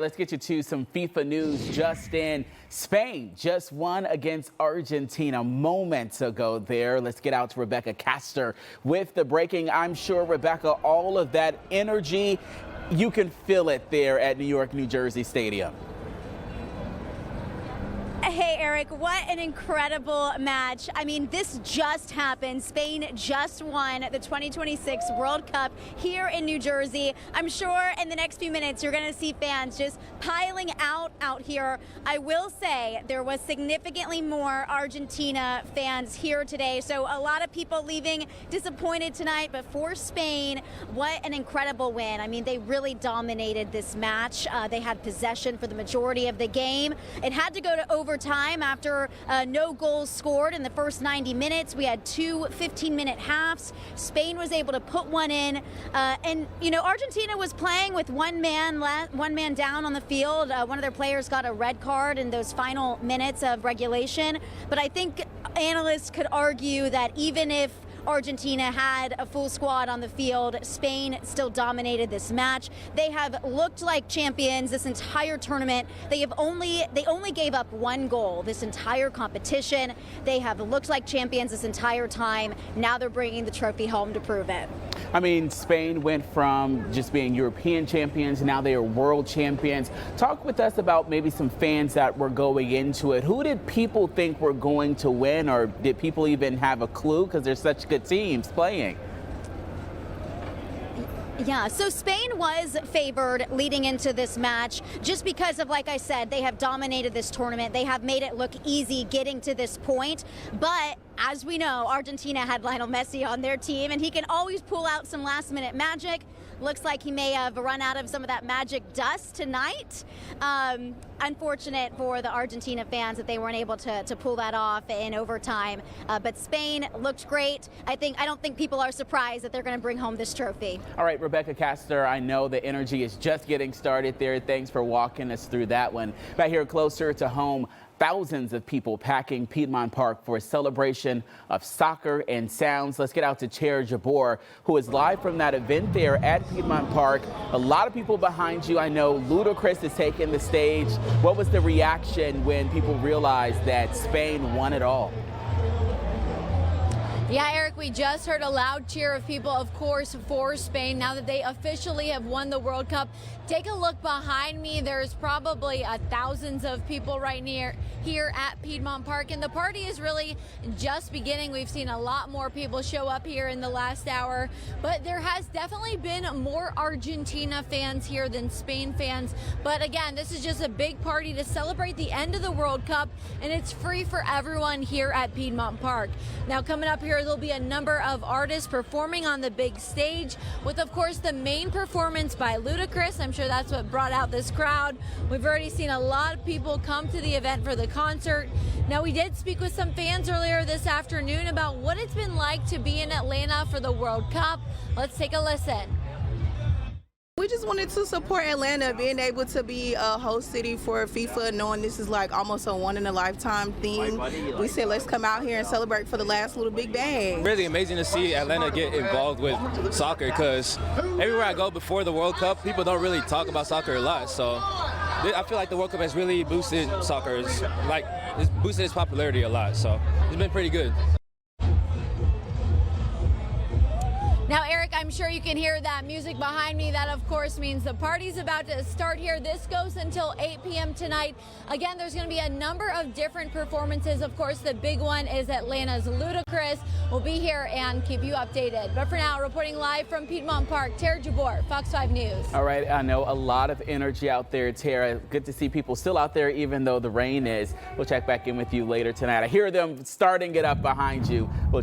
Let's get you to some FIFA news just in. Spain just won against Argentina moments ago there. Let's get out to Rebecca Castor with the breaking. I'm sure, Rebecca, all of that energy, you can feel it there at New York, New Jersey Stadium. Hey, Eric, what an incredible match. I mean, this just happened. Spain just won the 2026 World Cup here in New Jersey. I'm sure in the next few minutes you're going to see fans just piling out here. I will say there was significantly more Argentina fans here today, so a lot of people leaving disappointed tonight, but for Spain, what an incredible win. I mean, they really dominated this match. They had possession for the majority of the game. It had to go to overtime after no goals scored in the first 90 minutes. We had two 15-minute halves. Spain was able to put one in, and you know, Argentina was playing with one man down on the field. One of their players got a red card in those final minutes of regulation. But I think analysts could argue that even if Argentina had a full squad on the field, Spain still dominated this match. They have looked like champions this entire tournament. They only gave up one goal this entire competition. They have looked like champions this entire time. Now they're bringing the trophy home to prove it. I mean, Spain went from just being European champions, now they are world champions. Talk with us about maybe some fans that were going into it. Who did people think were going to win, or did people even have a clue because there's such good teams playing? Yeah, so Spain was favored leading into this match just because of, like I said, they have dominated this tournament. They have made it look easy getting to this point. But as we know, Argentina had Lionel Messi on their team, and he can always pull out some last-minute magic. Looks like he may have run out of some of that magic dust tonight. Unfortunate for the Argentina fans that they weren't able to pull that off in overtime. But Spain looked great. I don't think people are surprised that they're going to bring home this trophy. All right, Rebecca Castor, I know the energy is just getting started there. Thanks for walking us through that one. Back here closer to home, thousands of people packing Piedmont Park for a celebration of soccer and sounds. Let's get out to Chair Jabor, who is live from that event there at Piedmont Park. A lot of people behind you. I know Ludacris is taking the stage. What was the reaction when people realized that Spain won it all? Yeah, Eric, we just heard a loud cheer of people, of course, for Spain now that they officially have won the World Cup. Take a look behind me. There's probably thousands of people right here at Piedmont Park, and the party is really just beginning. We've seen a lot more people show up here in the last hour, but there has definitely been more Argentina fans here than Spain fans. But again, this is just a big party to celebrate the end of the World Cup, and it's free for everyone here at Piedmont Park. Now, coming up here, there'll be a number of artists performing on the big stage with, of course, the main performance by Ludacris. I'm sure that's what brought out this crowd. We've already seen a lot of people come to the event for the concert. Now, we did speak with some fans earlier this afternoon about what it's been like to be in Atlanta for the World Cup. Let's take a listen. We just wanted to support Atlanta, being able to be a host city for FIFA, knowing this is like almost a one-in-a-lifetime thing. We said let's come out here and celebrate for the last little big bang. Really amazing to see Atlanta get involved with soccer, because everywhere I go before the World Cup, people don't really talk about soccer a lot. So I feel like the World Cup has really boosted soccer. It's boosted its popularity a lot. So it's been pretty good. Now, Eric, I'm sure you can hear that music behind me. That, of course, means the party's about to start here. This goes until 8 p.m. tonight. Again, there's going to be a number of different performances. Of course, the big one is Atlanta's Ludacris. We'll be here and keep you updated. But for now, reporting live from Piedmont Park, Tara Jabor, Fox 5 News. All right, I know a lot of energy out there, Tara. Good to see people still out there, even though the rain is. We'll check back in with you later tonight. I hear them starting it up behind you.